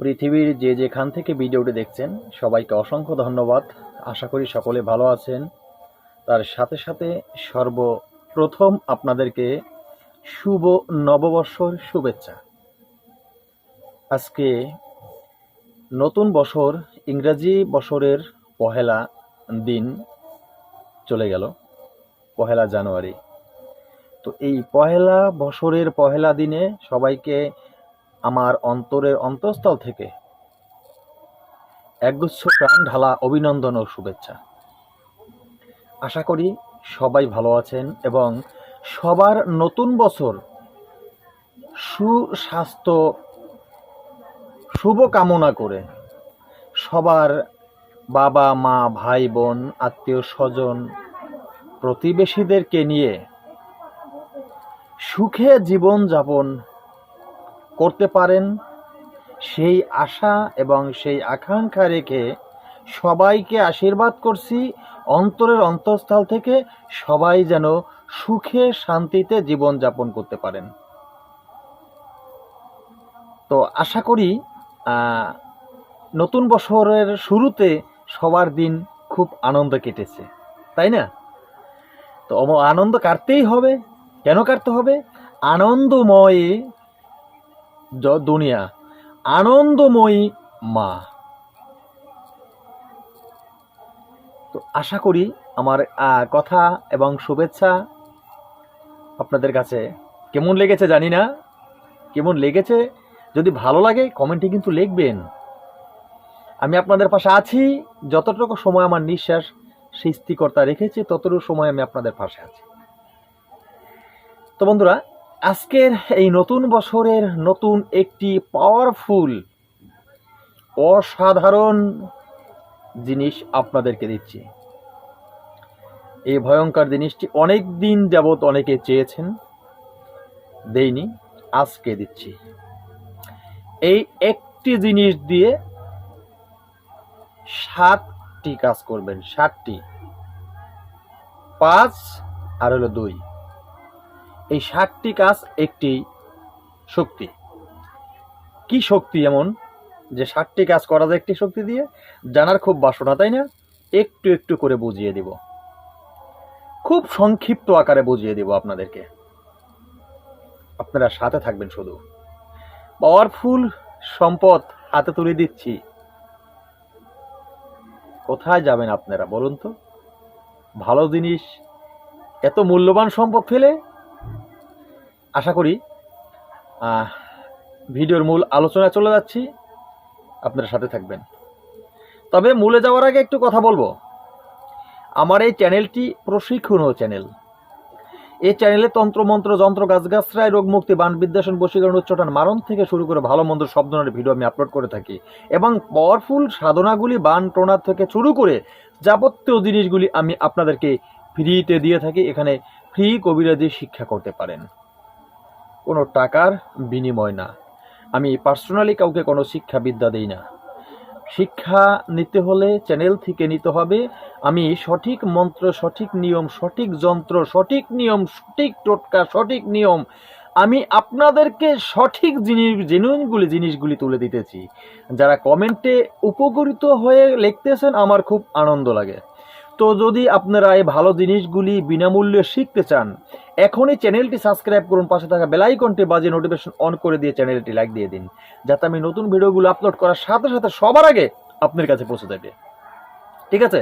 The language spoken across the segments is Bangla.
পৃথিবীর যে যেখান থেকে ভিডিওটি দেখছেন সবাইকে অসংখ্য ধন্যবাদ। আশা করি সকলে ভালো আছেন। তার সাথে সাথে সর্বপ্রথম আপনাদেরকে শুভ নববর্ষর শুভেচ্ছা। আজকে নতুন বছর, ইংরেজি বছরের পহেলা দিন চলে গেল, পহেলা জানুয়ারি। তো এই পহেলা বছরের পহেলা দিনে সবাইকে আমার অন্তরের অন্তঃস্থল থেকে একগুচ্ছ প্রাণ ঢালা অভিনন্দন ও শুভেচ্ছা। আশা করি সবাই ভালো আছেন এবং সবার নতুন বছর সুস্বাস্থ্য শুভ কামনা করে সবার বাবা মা ভাই বোন আত্মীয় স্বজন প্রতিবেশীদেরকে নিয়ে সুখে জীবন যাপন করতে পারেন সেই আশা এবং সেই আকাঙ্ক্ষা রেখে সবাইকে আশীর্বাদ করছি অন্তরের অন্তঃস্থল থেকে। সবাই যেন সুখে শান্তিতে জীবন যাপন করতে পারেন। তো আশা করি নতুন বছরের শুরুতে সবার দিন খুব আনন্দ কেটেছে, তাই না? তো আনন্দ কাটতেই হবে। কেন কাটতে হবে? আনন্দময় দুনিয়া, আনন্দময়ী মা। তো আশা করি আমার কথা এবং শুভেচ্ছা আপনাদের কাছে কেমন লেগেছে জানি না। কেমন লেগেছে যদি ভালো লাগে কমেন্টে কিন্তু লিখবেন। আমি আপনাদের পাশে আছি। যতটুকু সময় আমার নিঃশ্বাস সৃষ্টিকর্তা রেখেছে ততটুকু সময় আমি আপনাদের পাশে আছি। তো বন্ধুরা, আজকের এই নতুন বছরের নতুন একটি পাওয়ারফুল অসাধারণ জিনিস আপনাদেরকে দিচ্ছি। এই ভয়ঙ্কর জিনিসটি অনেক দিন যাবৎ অনেকে চেয়েছেন, দেইনি, আজকে দিচ্ছি। এই একটি জিনিস দিয়ে 7টি কাজ করবেন। 7টি, 5 আর হলো 2। এই 7টি কাজ একটি শক্তি। কি শক্তি এমন যে 7টি কাজ করা যায় একটি শক্তি দিয়ে? জানার খুব বাসনা, তাই না? একটু একটু করে বুঝিয়ে দিব, খুব সংক্ষিপ্ত আকারে বুঝিয়ে দিব আপনাদেরকে। আপনারা সাথে থাকবেন। শুধু পাওয়ারফুল সম্পদ হাতে তুলে দিচ্ছি। কোথায় যাবেন আপনারা বলুন তো? ভালো জিনিস, এত মূল্যবান সম্পদ ফেলে? আশা করি ভিডিওর মূল আলোচনায় চলে যাচ্ছি, আপনারা সাথে থাকবেন। তবে মূলে যাওয়ার আগে একটু কথা বলবো। আমার এই চ্যানেলটি প্রশিক্ষণ চ্যানেল। এই চ্যানেলে তন্ত্রমন্ত্র, যন্ত্র, গাছগাছরায়, রোগ মুক্তি, বান বিদ্বেষণ, বশীকরণ, উচ্চাটন, মারণ থেকে শুরু করে ভালো মন্দ সব ধরনের ভিডিও আমি আপলোড করে থাকি এবং পাওয়ারফুল সাধনাগুলি, বান টোনার থেকে শুরু করে যাবতীয় জিনিসগুলি আমি আপনাদেরকে ফ্রিতে দিয়ে থাকি। এখানে ফ্রি কবিরাজি শিক্ষা করতে পারেন, কোনো টাকার বিনিময় না। আমি পার্সোনালি কাউকে কোনো শিক্ষা বিদ্যা দিই না। শিক্ষা নিতে হলে চ্যানেল থেকে নিতে হবে। আমি সঠিক মন্ত্র, সঠিক নিয়ম, সঠিক যন্ত্র, সঠিক নিয়ম, সঠিক টোটকা, সঠিক নিয়ম আমি আপনাদেরকে সঠিক জিনিসগুলি তুলে দিতেছি। যারা কমেন্টে উপকৃত হয়ে লিখতেছেন আমার খুব আনন্দ লাগে। তো যদি আপনারা এই ভালো জিনিসগুলি বিনামূল্যে শিখতে চান, এখনই চ্যানেলটি সাবস্ক্রাইব করুন, পাশে থাকা বেল আইকনটি বাজিয়ে নোটিফিকেশন অন করে দিয়ে চ্যানেলটি লাইক দিয়ে দিন, যাতে আমি নতুন ভিডিওগুলো আপলোড করার সাথে সাথে সবার আগে আপনার কাছে পৌঁছে যাবে। ঠিক আছে?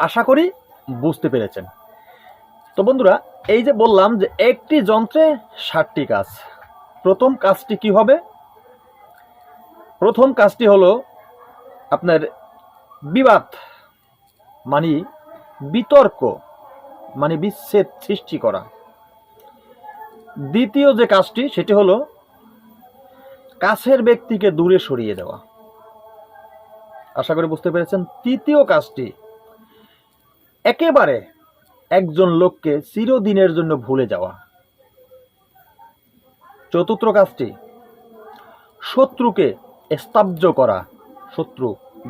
আশা করি বুঝতে পেরেছেন। তো বন্ধুরা, এই যে বললাম যে একটি যন্ত্রে 7টি কাজ। প্রথম কাজটি কি হবে? প্রথম কাজটি হলো আপনার বিবাদ মানে বিতর্ক মানে বিচ্ছেদ সৃষ্টি করা। দ্বিতীয় যে কাজটি সেটি হলো কাছের ব্যক্তিকে দূরে সরিয়ে দেওয়া। আশা করি বুঝতে পেরেছেন। তৃতীয় কাজটি একেবারে একজন লোককে চিরদিনের জন্য ভুলে যাওয়া। চতুর্থ কাজটি শত্রুকে স্তব্ধ করা। শত্রু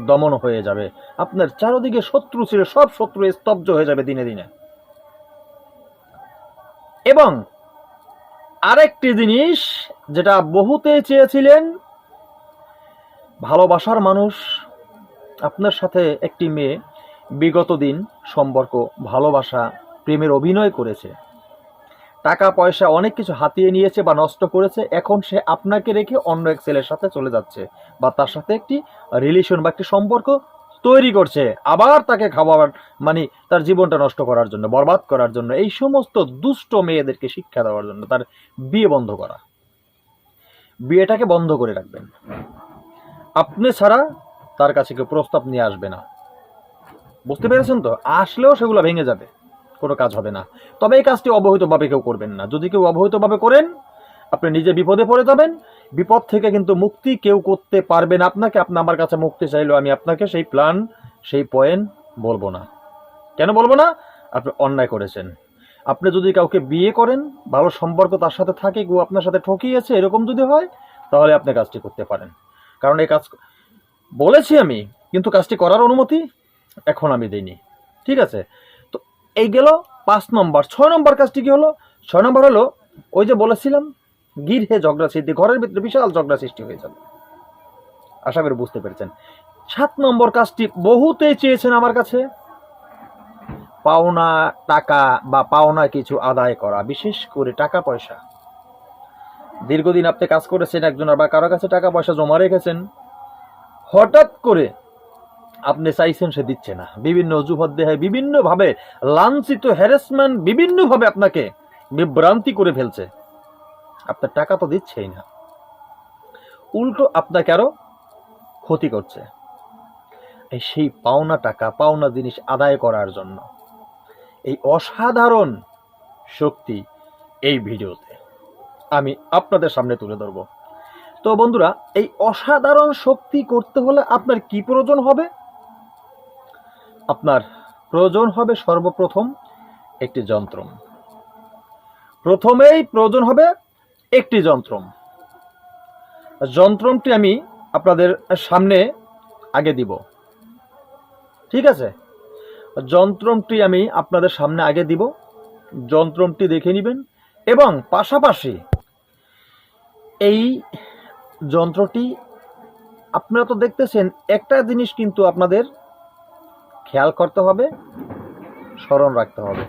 দমন হয়ে যাবে। আপনার চারদিকে শত্রু ছিল, সব শত্রু স্তব্ধ হয়ে যাবে দিনে দিনে। এবং আরেকটি জিনিস যেটা বহুতে চেয়েছিলেন ভালোবাসার মানুষ আপনার সাথে একটি মেয়ে বিগত দিন সম্পর্ক, ভালোবাসা, প্রেমের অভিনয় করেছে, টাকা পয়সা অনেক কিছু হাতিয়ে নিয়েছে বা নষ্ট করেছে, এখন সে আপনাকে রেখে অন্য এক ছেলের সাথে চলে যাচ্ছে বা তার সাথে একটি রিলেশন বা একটি সম্পর্ক তৈরি করছে, আবার তাকে খাওয়ার মানে তার জীবনটা নষ্ট করার জন্য, বরবাদ করার জন্য, এই সমস্ত দুষ্ট মেয়েদেরকে শিক্ষা দেওয়ার জন্য তার বিয়ে বন্ধ করা। বিয়েটাকে বন্ধ করে রাখবেন। আপনি ছাড়া তার কাছে কেউ প্রস্তাব নিয়ে আসবে না। বুঝতে পেরেছেন তো? আসলেও সেগুলো ভেঙে যাবে, কোনো কাজ হবে না। তবে এই কাজটি অবহিতভাবে কেউ করবেন না। যদি কেউ অবহিতভাবে করেন, আপনি নিজে বিপদে পড়ে যাবেন। বিপদ থেকে কিন্তু মুক্তি কেউ করতে পারবে না আপনাকে। আপনি আমার কাছে মুক্তি চাইলেও আমি আপনাকে সেই প্ল্যান, সেই পয়েন্ট বলবো না। কেন বলবো না? আপনি অন্যায় করেছেন। আপনি যদি কাউকে বিয়ে করেন, ভালো সম্পর্ক তার সাথে থাকে, কেউ আপনার সাথে ঠকিয়েছে, এরকম যদি হয়, তাহলে আপনি কাজটি করতে পারেন। কারণ এই কাজ বলেছি আমি, কিন্তু কাজটি করার অনুমতি এখন আমি দিইনি। ঠিক আছে? তো এই গেল 5 নম্বর। 6 নম্বর কাজটি কি হলো? 6 নম্বর হলো, ওই যে বলেছিলাম গৃহে ঝগড়া সৃষ্টি, ঘরের ভিতরে বিশাল ঝগড়া সৃষ্টি হয়ে যাবে। আশা করি বুঝতে পেরেছেন। 7 নম্বর কাজটি বহুতেই চেয়েছেন আমার কাছে, পাওনা টাকা বা পাওনা কিছু আদায় করা, বিশেষ করে টাকা পয়সা। দীর্ঘদিন আপনি কাজ করেছেন একজনের বা কারো কাছে টাকা পয়সা জমা রেখেছেন, হঠাৎ করে আপনি চাইছেন সে দিচ্ছে না, বিভিন্ন অজুহাত দেয়, বিভিন্নভাবে লাঞ্ছিত, হ্যারাসমেন্ট, বিভিন্নভাবে আপনাকে বিভ্রান্তি করে ফেলছে। আপনার টাকা তো দিচ্ছেই না, উল্টো আপনাকে আরো ক্ষতি করছে। সেই পাওনা টাকা, পাওনা জিনিস আদায় করার জন্য এই অসাধারণ শক্তি এই ভিডিওতে আমি আপনাদের সামনে তুলে ধরব। তো বন্ধুরা, এই অসাধারণ শক্তি করতে হলে আপনার কি প্রয়োজন হবে? আপনার প্রয়োজন হবে সর্বপ্রথম একটি যন্ত্র। প্রথমেই প্রয়োজন হবে একটি যন্ত্র। যন্ত্রটি আমি আপনাদের সামনে আগে দিব। ঠিক আছে? যন্ত্রটি আমি আপনাদের সামনে আগে দিব, যন্ত্রটি দেখে নেবেন। এবং পাশাপাশি এই যন্ত্রটি আপনারা তো দেখতেছেন, একটা জিনিস কিন্তু আপনাদের খেয়াল করতে হবে, স্মরণ রাখতে হবে।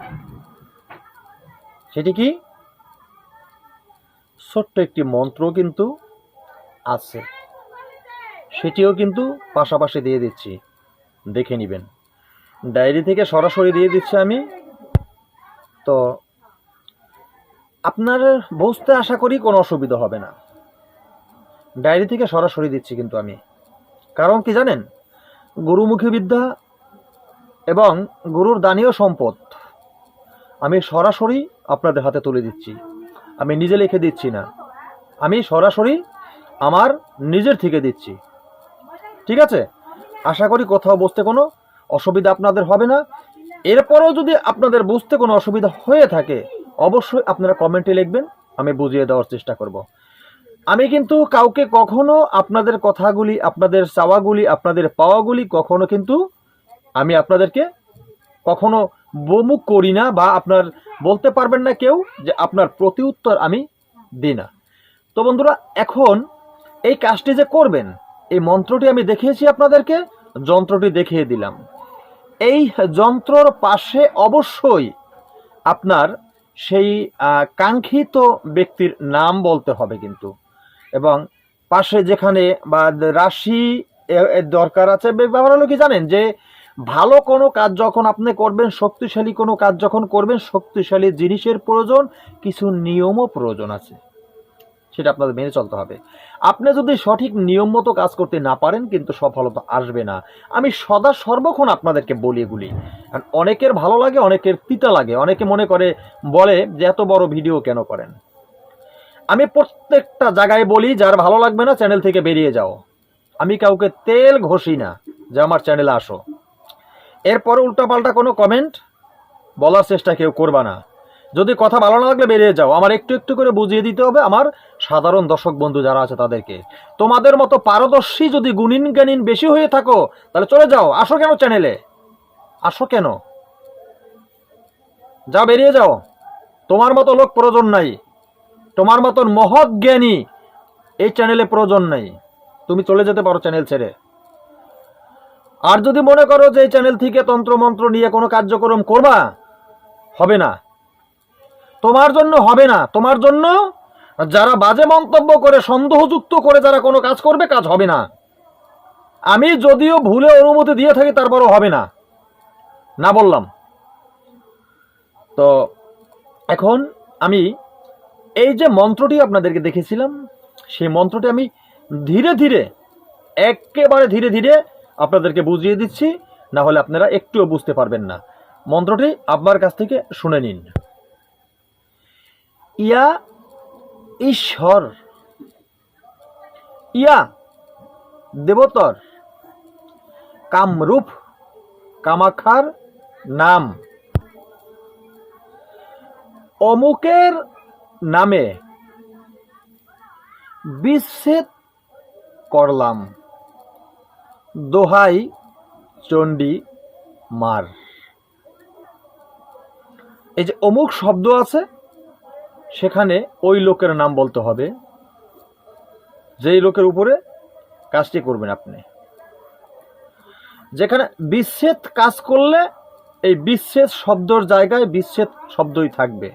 সেটি কি? ছোট্ট একটি মন্ত্র কিন্তু আছে, সেটিও কিন্তু পাশাপাশি দিয়ে দিচ্ছি, দেখে নেবেন। ডায়েরি থেকে সরাসরি দিয়ে দিচ্ছি আমি। তো আপনার বুঝতে আশা করি কোনো অসুবিধা হবে না। ডায়েরি থেকে সরাসরি দিচ্ছি কিন্তু আমি, কারণ কি জানেন, গুরুমুখী বিদ্যা এবং গুরুর দানীয় সম্পদ আমি সরাসরি আপনাদের হাতে তুলে দিচ্ছি। আমি নিজে লিখে দিচ্ছি না, আমি সরাসরি আমার নিজের থেকে দিচ্ছি। ঠিক আছে? আশা করি কোথাও বুঝতে কোনো অসুবিধা আপনাদের হবে না। এরপরেও যদি আপনাদের বুঝতে কোনো অসুবিধা হয়ে থাকে, অবশ্যই আপনারা কমেন্টে লিখবেন, আমি বুঝিয়ে দেওয়ার চেষ্টা করব। আমি কিন্তু কাউকে কখনো আপনাদের কথাগুলি, আপনাদের চাওয়াগুলি, আপনাদের পাওয়াগুলি কখনো কিন্তু আমি আপনাদেরকে কখনো বমুখ করি না, বা আপনার বলতে পারবেন না কেউ যে আপনার প্রতি উত্তর আমি দিই না। তো বন্ধুরা, এখন এই কাজটি যে করবেন, এই মন্ত্রটি আমি দেখিয়েছি আপনাদেরকে, যন্ত্রটি দেখিয়ে দিলাম। এই যন্ত্রর পাশে অবশ্যই আপনার সেই কাঙ্ক্ষিত ব্যক্তির নাম বলতে হবে কিন্তু, এবং পাশে যেখানে বা রাশি দরকার আছে। ব্যাপার হলো কি জানেন, যে ভালো কোনো কাজ যখন আপনি করবেন, শক্তিশালী কোনো কাজ যখন করবেন, শক্তিশালী জিনিসের প্রয়োজন, কিছু নিয়মও প্রয়োজন আছে, সেটা আপনাদের মেনে চলতে হবে। আপনি যদি সঠিক নিয়ম মতো কাজ করতে না পারেন, কিন্তু সফলতা আসবে না। আমি সদা সর্বক্ষণ আপনাদেরকে বলি এগুলি। অনেকের ভালো লাগে, অনেকের তিতা লাগে, অনেকে মনে করে, বলে যে এত বড় ভিডিও কেন করেন। আমি প্রত্যেকটা জায়গায় বলি, যার ভালো লাগবে না চ্যানেল থেকে বেরিয়ে যাও। আমি কাউকে তেল ঘষি না যে আমার চ্যানেলে আসো। এরপরে উল্টাপাল্টা কোনো কমেন্ট বলার চেষ্টা কেউ করবা না। যদি কথা ভালো না লাগলে বেরিয়ে যাও। আমার একটু একটু করে বুঝিয়ে দিতে হবে আমার সাধারণ দর্শক বন্ধু যারা আছে তাদেরকে। তোমাদের মতো পারদর্শী যদি গুণিন জ্ঞানীন বেশি হয়ে থাকো, তাহলে চলে যাও। আসো কেন চ্যানেলে? আসো কেন? যাও, বেরিয়ে যাও। তোমার মতো লোক প্রয়োজন নাই, তোমার মতন মহৎ জ্ঞানী এই চ্যানেলে প্রয়োজন নাই। তুমি চলে যেতে পারো চ্যানেল ছেড়ে। আর যদি মনে করো যে এই চ্যানেল থেকে তন্ত্রমন্ত্র নিয়ে কোনো কার্যক্রম করবা, হবে না, তোমার জন্য হবে না। তোমার জন্য যারা বাজে মন্তব্য করে, সন্দেহযুক্ত করে যারা কোনো কাজ করবে, কাজ হবে না। আমি যদিও ভুলে অনুমতি দিয়ে থাকি, তারপরও হবে না, না বললাম তো। এখন আমি এই যে মন্ত্রটি আপনাদেরকে দেখেছিলাম, সেই মন্ত্রটি আমি ধীরে ধীরে, একেবারে ধীরে ধীরে আপনাদেরকে বুঝিয়ে দিচ্ছি, না হলে আপনারা একটুও বুঝতে পারবেন না। মন্ত্রটি আপনার কাছ থেকে শুনে নিন। ইয়া ঈশ্বর, ইয়া দেবতর, কামরূপ কামাখার নাম, অমুকের নামে বিচ্ছেদ করলাম, দোহাই চণ্ডী মার। এই যে অমুক শব্দ আছে, সেখানে ওই লোকের নাম বলতে হবে, যেই লোকের উপরে কাজটি করবেন আপনি। যেখানে বিচ্ছেদ কাজ করলে এই বিচ্ছেদ শব্দর জায়গায় বিচ্ছেদ শব্দই থাকবে।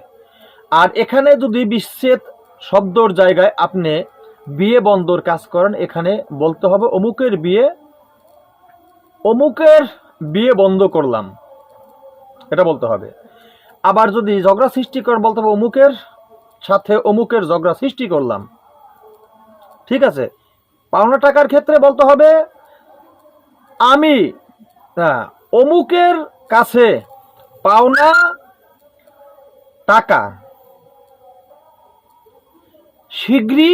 আর এখানে যদি বিচ্ছেদ শব্দর জায়গায় আপনি বিয়ে বন্ধর কাজ করেন, এখানে বলতে হবে অমুকের বিয়ে বন্ধ করলাম, এটা বলতে হবে। আবার যদি ঝগড়া সৃষ্টি করেন, বলতে হবে অমুকের সাথে অমুকের ঝগড়া সৃষ্টি করলাম। ঠিক আছে। পাওনা টাকার ক্ষেত্রে বলতে হবে আমি অমুকের কাছে পাওনা টাকা শীঘ্রই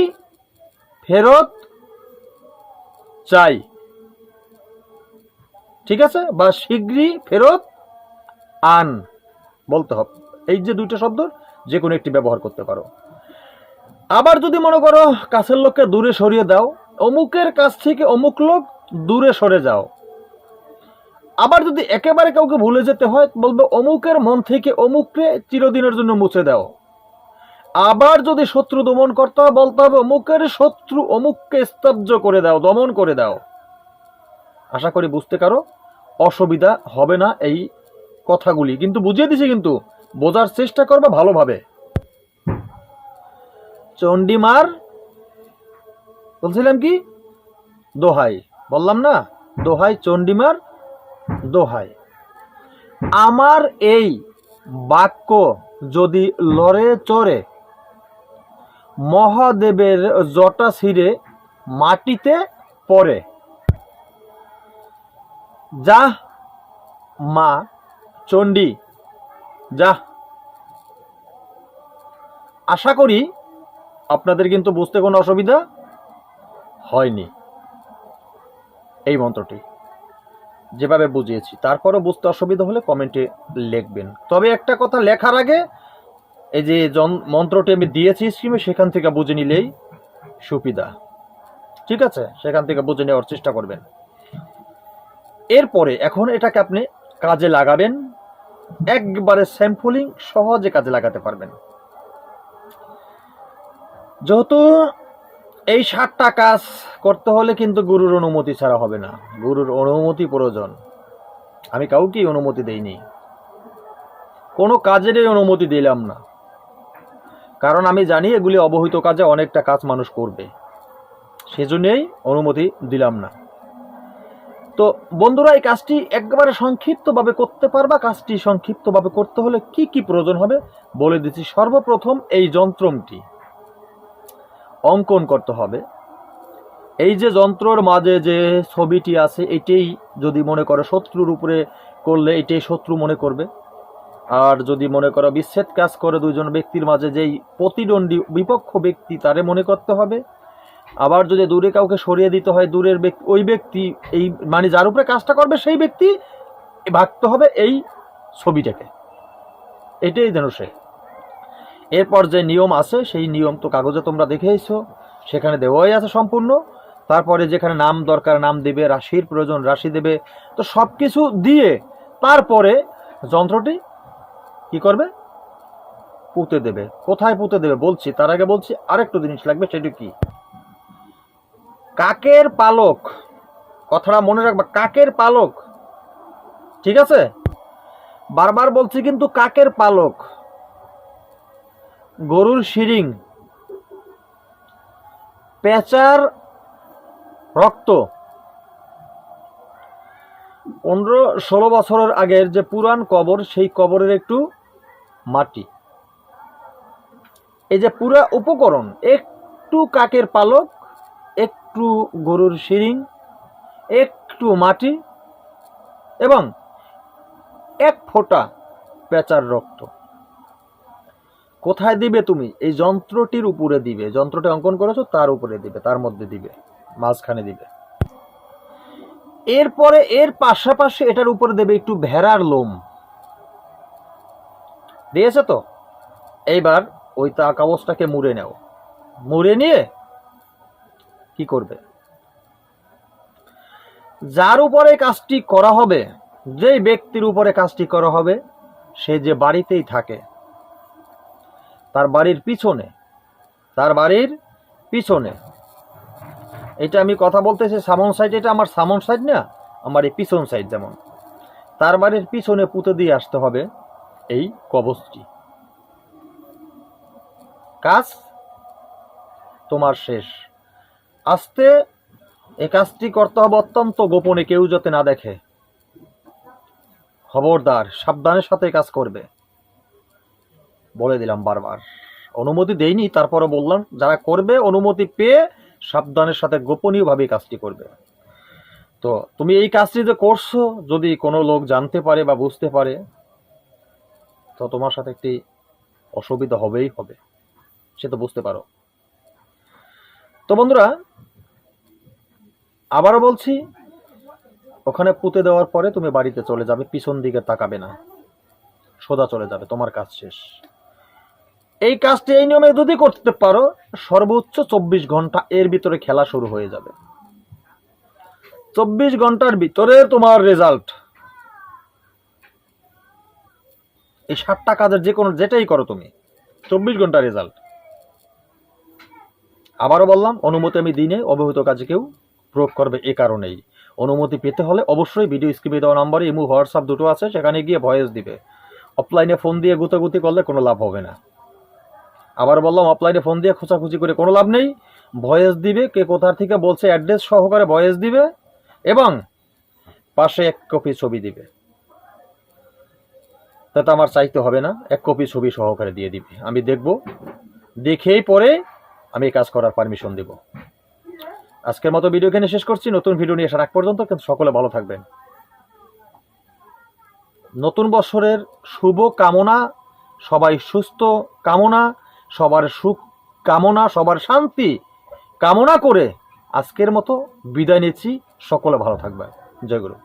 ফেরত চাই। ঠিক আছে, বা শীঘ্রই ফেরত আন বলতে হবে। এই যে দুইটা শব্দ যে কোনো একটি ব্যবহার করতে পারো। আবার যদি মনে করো কাছের লোককে দূরে সরিয়ে দাও, অমুকের কাছ থেকে অমুক লোক দূরে সরে যাও। আবার যদি একেবারে কাউকে ভুলে যেতে হয়, বলবে অমুকের মন থেকে অমুককে চিরদিনের জন্য মুছে দাও। আবার যদি শত্রু দমন করতে হয়, বলতে হবে অমুকের শত্রু অমুককে স্তব্ধ করে দাও, দমন করে দাও। আশা করি বুঝতে কারো অসুবিধা হবে না এই কথাগুলি, কিন্তু বুঝিয়ে দিছি, কিন্তু বোঝার চেষ্টা করবা ভালোভাবে। চণ্ডীমার বলছিলাম কি, দোহাই বললাম না, দোহাই চণ্ডীমার দোহাই। আমার এই বাক্য যদি লড়ে চড়ে মহাদেবের জটা ছিঁড়ে মাটিতে পড়ে, যা মা চণ্ডী যা। আশা করি আপনাদের কিন্তু বুঝতে কোনো অসুবিধা হয়নি এই মন্ত্রটি যেভাবে বুঝিয়েছি। তারপরও বুঝতে অসুবিধা হলে কমেন্টে লিখবেন। তবে একটা কথা, লেখার আগে এই যে মন্ত্রটি আমি দিয়েছি স্ক্রিনে, সেখান থেকে বুঝে নিলেই সুবিধা। ঠিক আছে, সেখান থেকে বুঝে নেওয়ার চেষ্টা করবেন। এরপরে এখন এটাকে আপনি কাজে লাগাবেন, একবারে স্যাম্পলিং সহজে কাজে লাগাতে পারবেন। যেহেতু এই 7টা কাজ করতে হলে কিন্তু গুরুর অনুমতি ছাড়া হবে না, গুরুর অনুমতি প্রয়োজন। আমি কাউকেই অনুমতি দেইনি, কোনো কাজেরই অনুমতি দিলাম না, কারণ আমি জানি এগুলি অবহিত কাজে অনেকটা কাজ মানুষ করবে, সেজন্যই অনুমতি দিলাম না। তো বন্ধুরা, এই কাজটি একবারে সংক্ষিপ্তভাবে করতে পারবা। কাজটি সংক্ষিপ্তভাবে করতে হলে কি কি প্রয়োজন হবে বলে দিচ্ছি। সর্বপ্রথম এই যন্ত্রটি অঙ্কন করতে হবে। এই যে যন্ত্রর মাঝে যে ছবিটি আছে, এটাই যদি মনে করো শত্রুর উপরে করলে এটাই শত্রু মনে করবে। আর যদি মনে করো বিচ্ছেদ কাজ করে দুইজন ব্যক্তির মাঝে যেই প্রতিদ্বন্দ্বী বিপক্ষ ব্যক্তি, তারে মনে করতে হবে। আবার যদি দূরে কাউকে সরিয়ে দিতে হয়, দূরের ব্যক্তি, ওই ব্যক্তি, এই মানে যার উপরে কাজটা করবে সেই ব্যক্তি ভাবতে হবে এই ছবিটাকে, এটাই যেন সে। এরপর যে নিয়ম আছে সেই নিয়ম তো কাগজে তোমরা দেখেইছো, সেখানে দেওয়াই আছে সম্পূর্ণ। তারপরে যেখানে নাম দরকার নাম দেবে, রাশির প্রয়োজন রাশি দেবে। তো সব কিছু দিয়ে তারপরে যন্ত্রটি কি করবে, পুঁতে দেবে। কোথায় পুঁতে দেবে বলছি, তার আগে বলছি আরেকটু জিনিস লাগবে। সেটা কি, কাকের পালক, কথাটা মনে রাখবা, কাকের পালক, ঠিক আছে? বারবার বলছি কিন্তু কাকের পালক, গরুর শিরিং, পেঁচার রক্ত, 15-16 বছরের আগের যে পুরান কবর, সেই কবরের একটু মাটি, এই যে পুরা উপকরণ, একটু কাকের পালক, একটু গরুর শিরিং, একটু মাটি এবং এক ফোঁটা পেঁচার রক্ত। কোথায় দিবে তুমি? এই যন্ত্রটির উপরে দিবে, যন্ত্রটি অঙ্কন করেছো তার উপরে দিবে, তার মধ্যে দিবে, মাঝখানে দিবে। এরপরে এর পাশাপাশি এটার উপরে দেবে একটু ভেড়ার লোম। দিয়েছে তো? এইবার ওই কাগজটাকে মুড়ে নাও। মুড়ে নিয়ে কি করবে? যার উপরে কাজটি করা হবে, যেই ব্যক্তির উপরে কাজটি করা হবে, সে যে বাড়িতেই থাকে, তার বাড়ির পিছনে, এটা আমি কথা বলতেছি সামন সাইড, এটা আমার সামন সাইড না, আমার এই পিছন সাইড, যেমন তার বাড়ির পিছনে পুঁতে দিয়ে আসতে হবে এই কবচটি। কাজ তোমার শেষ। আস্তে এই কাজটি করতে হবে অত্যন্ত গোপনে, কেউ যাতে না দেখে। খবরদার, সাবধানের সাথে কাজ করবে, বলে দিলাম বারবার। অনুমতি দেইনি, তারপরে বললাম, যারা করবে অনুমতি পেয়ে সাবধানের সাথে গোপনীয়ভাবে কাজটি করবে। তো তুমি এই কাজটি যে করছো, যদি কোনো লোক জানতে পারে বা বুঝতে পারে, তো তোমার সাথে একটি অসুবিধা হবেই হবে, সে তো বুঝতে পারো। তো বন্ধুরা, আবারও বলছি, ওখানে পুঁতে দেওয়ার পরে তুমি বাড়িতে চলে যাবে, পিছন দিকে তাকাবে না, সোজা চলে যাবে, তোমার কাজ শেষ। এই কাজটি এই নিয়মে যদি করতে পারো, সর্বোচ্চ 24 ঘন্টা এর ভিতরে খেলা শুরু হয়ে যাবে। 24 ঘন্টার ভিতরে তোমার রেজাল্ট, এই 7টা কাজের যে কোনো যেটাই করো তুমি, 24 ঘন্টা রেজাল্ট। আবারও বললাম, অনুমতি আমি দিনে অবহিত কাজে কেউ প্রয়োগ করবে, এ কারণেই। অনুমতি পেতে হলে অবশ্যই ভিডিও স্ক্রিনে দেওয়া নাম্বারে ইমো, হোয়াটসঅ্যাপ দুটো আছে, সেখানে গিয়ে ভয়েস দিবে। অফলাইনে ফোন দিয়ে গুতাগুতি করলে কোনো লাভ হবে না। আবার বললাম, অফলাইনে ফোন দিয়ে খোঁচাখুচি করে কোনো লাভ নেই। ভয়েস দিবে, কে কোথা থেকে বলছে অ্যাড্রেস সহকারে ভয়েস দিবে, এবং পাশে 1 কপি ছবি দিবে। তাতে আমার চাইতে হবে না, 1 কপি ছবি সহকারে দিয়ে দিবে, আমি দেখব, দেখেই পরে আমি কাজ করার পারমিশন দেব। আজকের মতো ভিডিও এখানে শেষ করছি। নতুন ভিডিও নিয়ে আসার আগ পর্যন্ত কিন্তু সকলে ভালো থাকবেন। নতুন বছরের শুভ কামনা, সবাই সুস্থ কামনা, সবার সুখ কামনা, সবার শান্তি কামনা করে আজকের মতো বিদায় নিচ্ছি। সকলে ভালো থাকবেন। জয় গুরু।